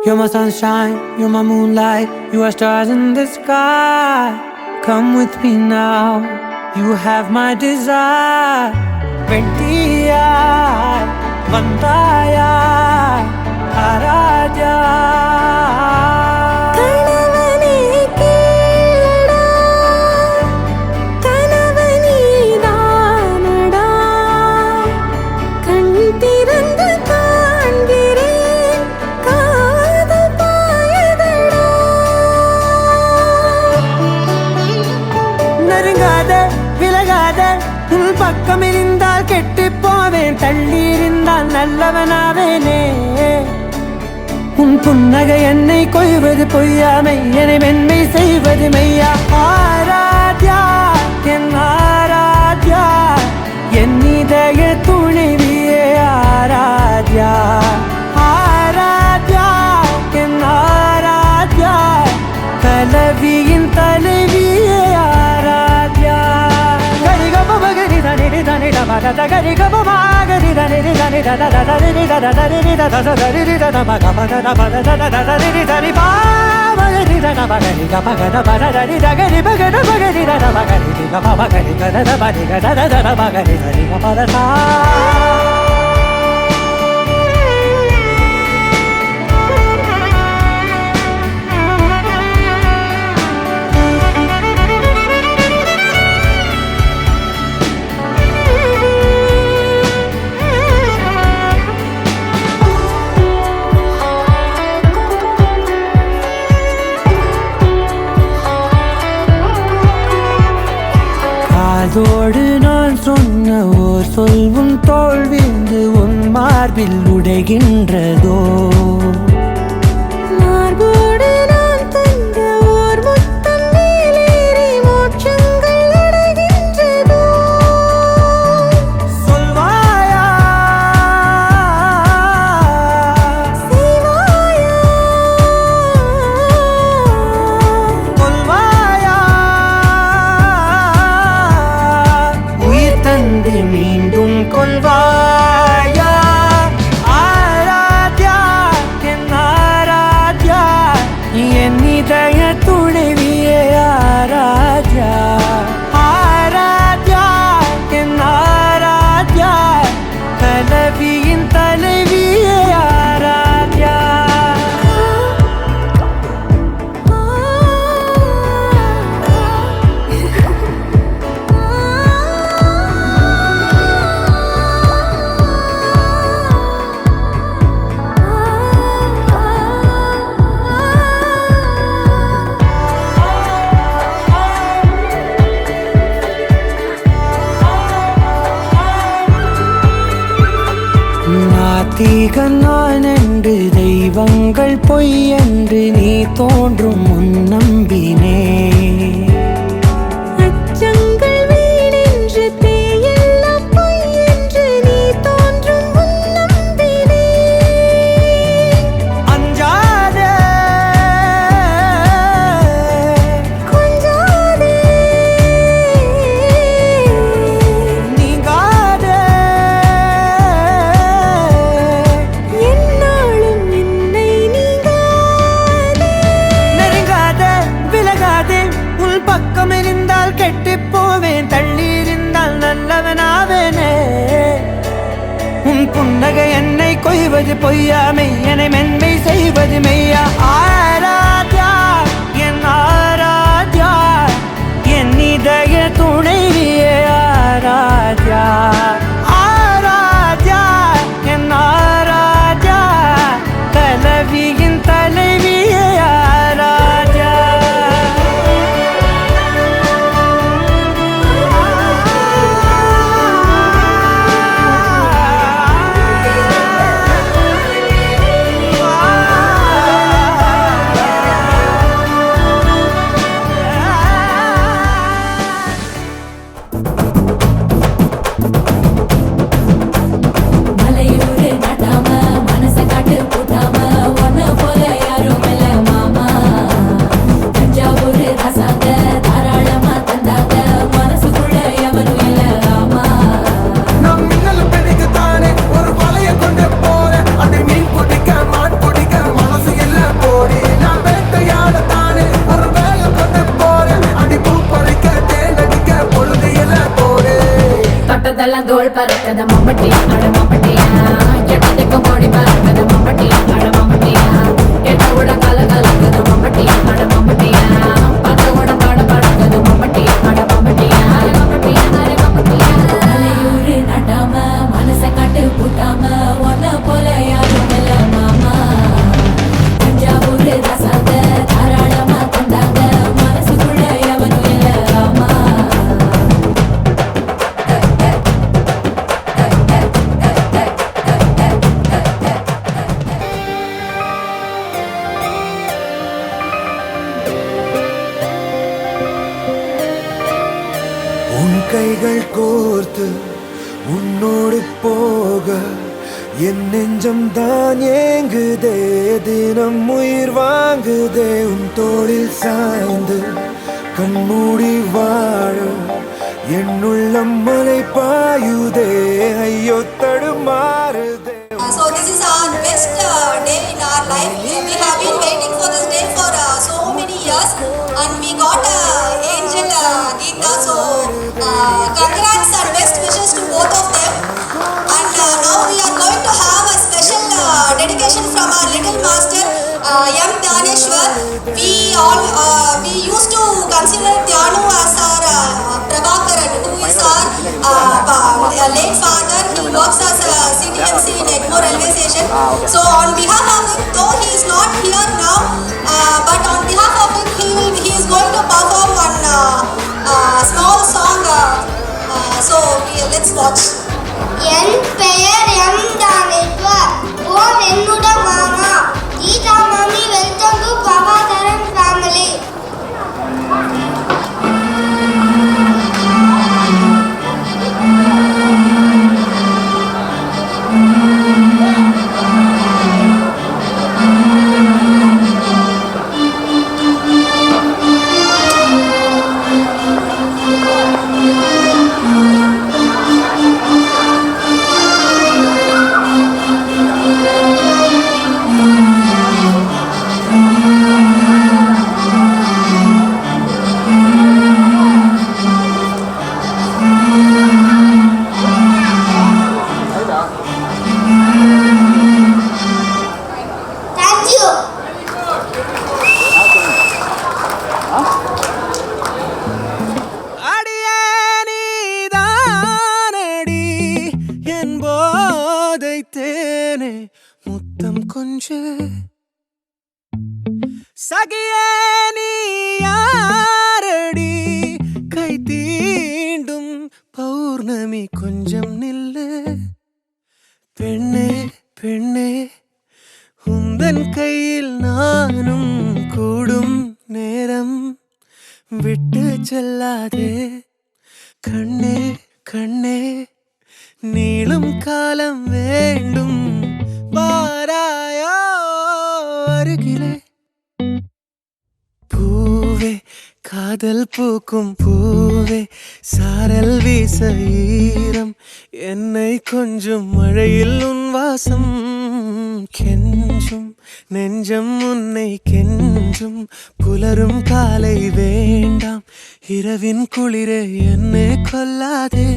You're my sunshine, you're my moonlight, you are stars in the sky. Come with me now, you have my desire. Vendiya, Vandaya, Araja. பக்கம் இருந்தால் கெட்டு போவேன், தள்ளி இருந்தால் நல்லவனாவேனே. உன் புன்னகை என்னை கொய்வது பொய்யாமை, என்னை மென்மை செய்வது மெய்யா. ஆராத்யா என் ஆராத்யா, என் இதய துணைவியே ஆராத்யா. ஆராத்யா என் Aradhya, கலவியின் தலைவியே Aradhya. Gari ga ba ma gari da ni da ni da da da da ni da da da ni da da da da ni da da ma ga ma da da ba da da da da ni da ni ba ma ni da da ba gari ga ba ga da ba da ni da gari ba ga da ba gari da da ba gari ga ba ba gari ga da da ba ni ga da da da ba gari da ni ga ba da sa. அதோடு நான் சொன்ன ஓர் சொல்வும் தோல்விந்து உன் மார்பில் உடைகின்றதோ. மார்போடு நான் தந்த ஓர் முத்தம் மேலேறி மோட்சங்கள் அடைகின்றதோ. சொல்வாயா செய்வாயா கொல்வாயா, மீண்டும் கொள்வாயா. ஆராத்யா என் ஆராத்யா, என் இதய துணைவியே ஆராத்யா. ஆராத்யா என் ஆராத்யா, கலவியின் தலைவியே ஆராத்யா. நாத்திகன் நான் என்று தெய்வங்கள் பொய் என்று நீ தோன்றும் முன் நம்பினே. அச்சங்கள் வீணென்று பேயெல்லாம் பொய் என்று நீ தோன்றும் முன் நம்பினே. அஞ்சாதே கொஞ்சாதே நீங்காதே, என்னாலும் என்னை நீங்காதே. நெருங்காதே விலகாதே, உன் பக்கம் இருந்தால் கெட்டு போவேன், தள்ளி இருந்தால் நல்லவனாவேனே. உன் புன்னகை என்னை கொய்வது பொய்யாமை, என்னை மென்மை செய்வது மெய்யா. ஆராத்யா என் ஆராத்யா, என் இதய துணைவியே ஆராத்யா. ஆராத்யா என் ஆராத்யா, கலவியின் தலைவியே ஆராத்யா. கோர்த்து உன்னோடு போக என் நெஞ்சம் தான் ஏங்குதே, தினம் உயிர் வாங்குதே. உன் தோளில் சாய்ந்து கண்மூடி வாழ என் உள்ளம் மலை பாயுதே, ஐயோ தடுமாறுதே. So this is our best day in our life. We have been waiting for this day for so many years, and we got Angel Geeta. So congrats and best wishes to both of them. And now we are going to have a special dedication from our little master M. Dhaneshwar. We used to consider Dhyanu as our Prabhakaran, who is our late father. He works as a CTMC in Egmore railway station. So on behalf of him, though he is not here now, but on behalf of him, he is going to perform one small song. So let's watch. என் பெயர் M Thaneshwar. ஓம் என்னுட மாமா கீதா மாமி. Welcome to Prabhakaran family. முத்தம் கொஞ்சு சகியே நீ யாரடி, கை தீண்டும் பௌர்ணமி கொஞ்சம் நில்லு. பெண்ணே பெண்ணே உந்தன் கையில் நானும் கூடும் நேரம் விட்டு செல்லாதே. கண்ணே கண்ணே நீளும் காலம் வேண்டும், வாராயோ அருகிலே. பூவே காதல் பூக்கும் பூவே, சாரல் வீச ஈரம் என்னை கொஞ்சம் மழையில் உன் வாசம் கெஞ்சும் நெஞ்சம் உன்னை கெஞ்சும். புலரும் காலை வேண்டாம், இரவின் குளிரே என்னை கொல்லாதே.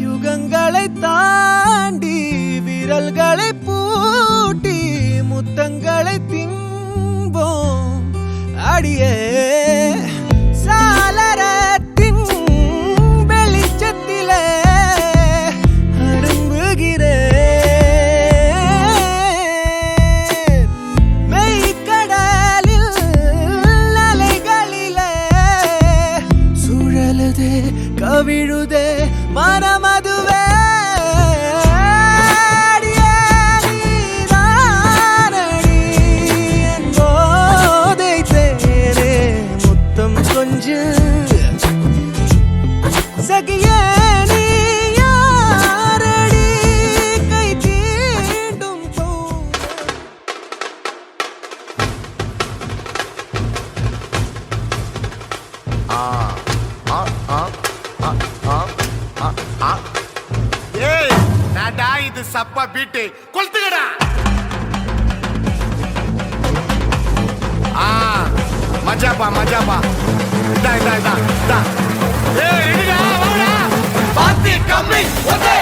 யுகங்களை தாண்டி விரல்களை பூட்டி முத்தங்களை தின்போம் அடியே. சாளரத்தின் வெளிச்சத்திலே அரும்புகிறேன், மெய்க்கடலில் அலைகளிலே சுழலுதே கவிழுதே மனமதுவே. நீதானடி என் போதை தேனே, அப்பா பீட்டு கொளுத்துக்கடா. மஜாப்பா மஜாப்பா. இதா இதா இதா இதா. ஏய் ரெடிடா வாடா. பாத்தி கம்மி okay.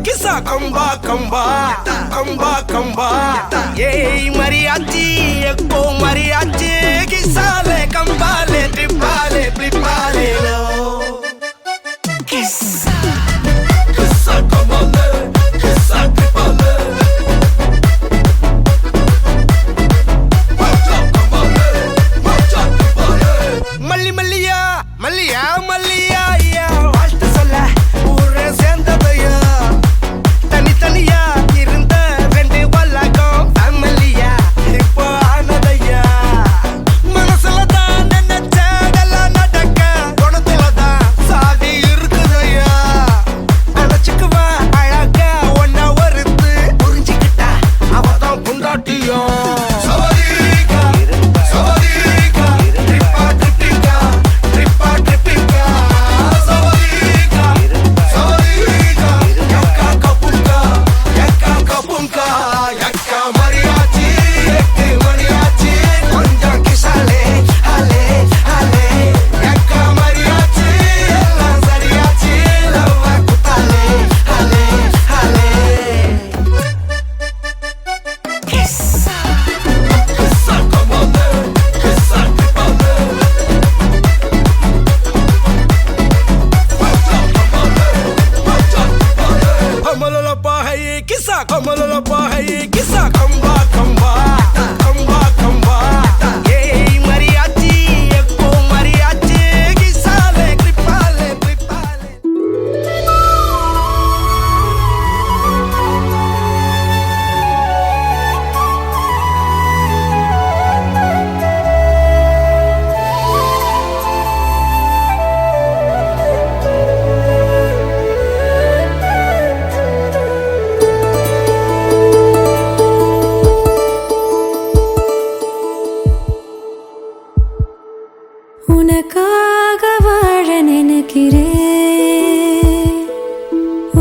Kisa kamba kamba kamba kamba yey mariachi ekko mariachi kisale kambale tripale tripale lo kisa kisa kambale kisa tripale macha kambale macha tripale malli malliya malliya malliya ya வாழ்த்து சொல்ல ஊரே சேர்ந்ததையா தனித்தனியா இருந்த ரெண்டு வல்லகம் ஃபேமிலியா இப்போ ஆனதையா மனசுலதான் நினைச்சதெல்லாம் நடக்க குணத்துலதான் சாதி இருக்குதையா அழைச்சுக்குவா அழகா ஒன்னா ஒருத்து புரிஞ்சுக்கிட்டா அவதான் புண்டாட்டியும் உனக்காக வாழ நினைக்கிறேன்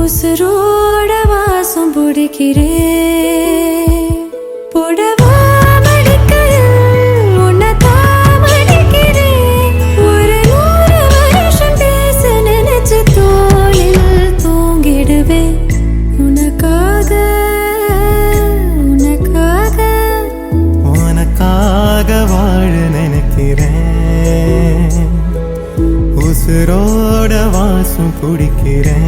உசுரோட வாசம் பிடிக்கிறேன் புடவா மடிக்கையில் உன்னைத்தான் மடிக்கிறேன் ஒரு 100 வருஷம் பேச நினைச்சு தோளில் தூங்கிடுவேன் உனக்காக உனக்காக உனக்காக வாழ நினைக்கிறேன் உசுரோட வாசம் குடிக்கிறேன்